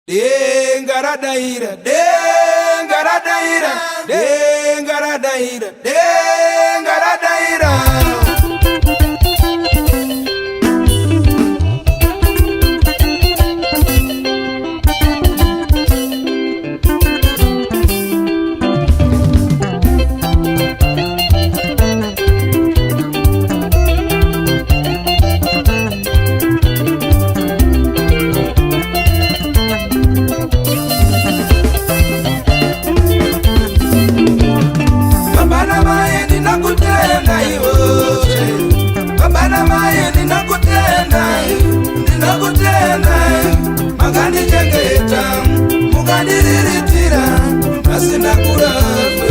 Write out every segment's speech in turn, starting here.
Dengaradaira, dengaradaira, dengaradaira, dengaradaira. Magandichengeta, mugandirirtira, asina kurafwe.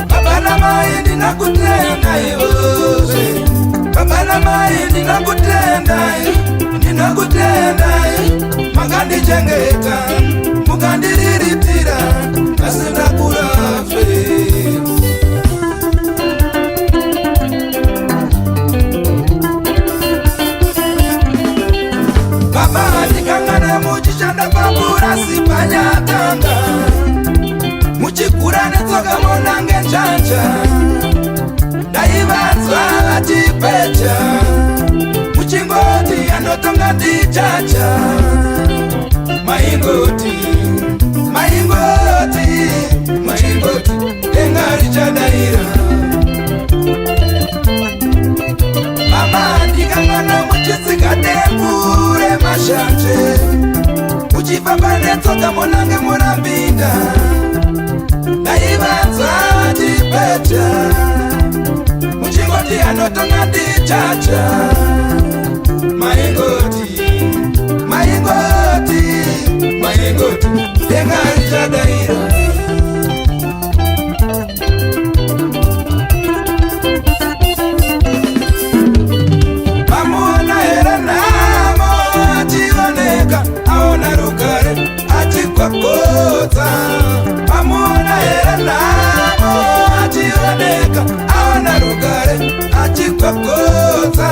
Baba na mai ndinakutenda iwe, baba na mai ndinakutenda, magandichengeta, mugandirirtira, asina kurafwe. Muchishanda babura sipanyatanga, muchikura netsoka monange njanja, daivanzwa vachipecha, muchingoti anotonga ndichacha. Maingoti, maingoti, maingoti, denga richadaira. Mama ndikangana muchisika dembure mashanje, uchifamba netsoka monange morambinda, daivanzwa vachipecha, muchingoti anotonga ndichacha. Maingoti, maingoti, maingoti, denga richadaira. Kota amona era namo ationeka aona rugare achikwa kota.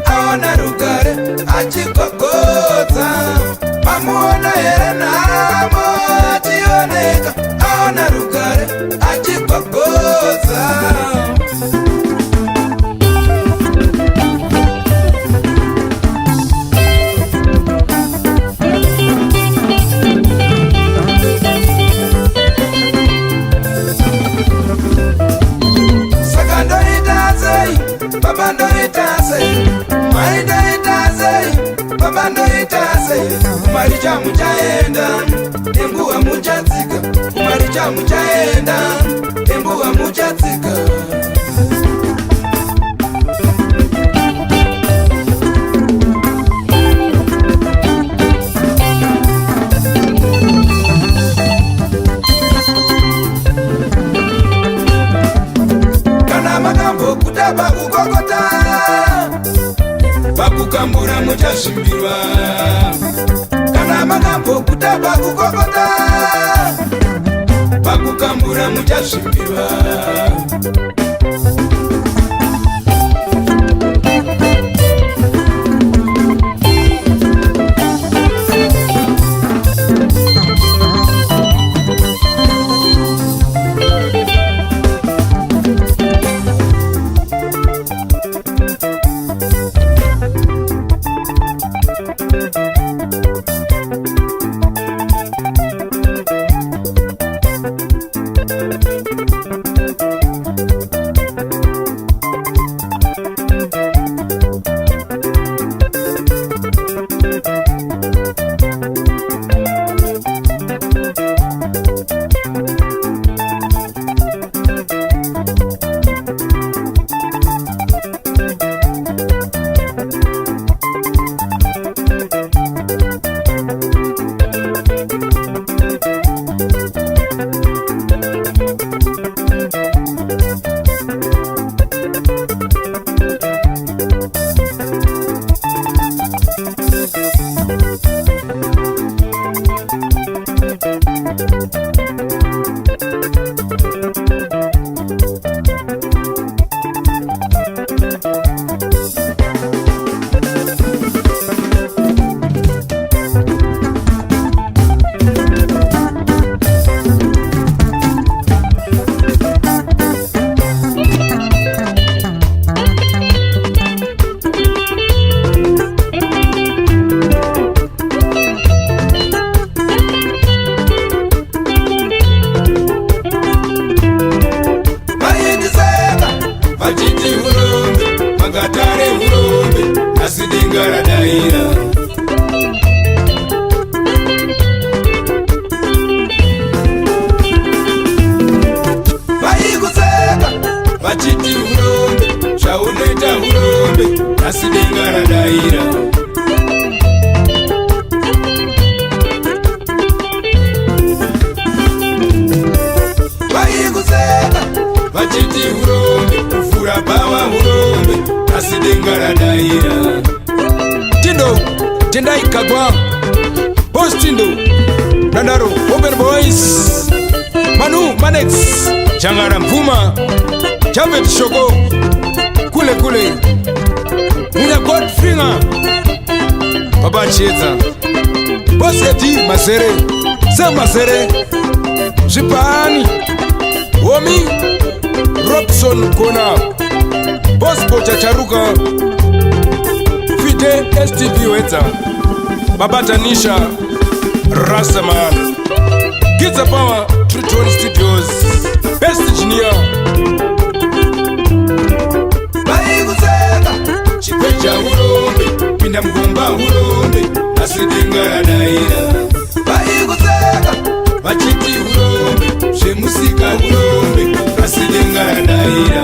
Aona rugare achikokota, mamuona here namo achioneka. Aona rugare achikokota. Sakandoitazei, babandoitazei, babandoitazei, kumalicha muchaenda, embuwa muchatsika, kumalicha muchaenda, embuwa muchatsika. Kana magambo kutaba kukokota, bakukambura muchashimbirwa. Kana magambo kutaba kukokota, bakukambura muchashimbirwa. Postindo Dandaro Open Boys Manu Manex Changara Mvuma Javet Shoko Kule Kule Munya Godfringer Baba Cheza Boss Edi Masere Sam Masere Jipani Womi Robson Kona Bosco Chacharuka Fide STV Weta Baba Tanisha Rastaman Kids of Power Triton Studios Best Engineer Baiguzeka Chikwecha urombe Pinda mgumba urombe Asidinga daira Baiguzeka Bachiti urombe Shemusika urombe Asidinga daira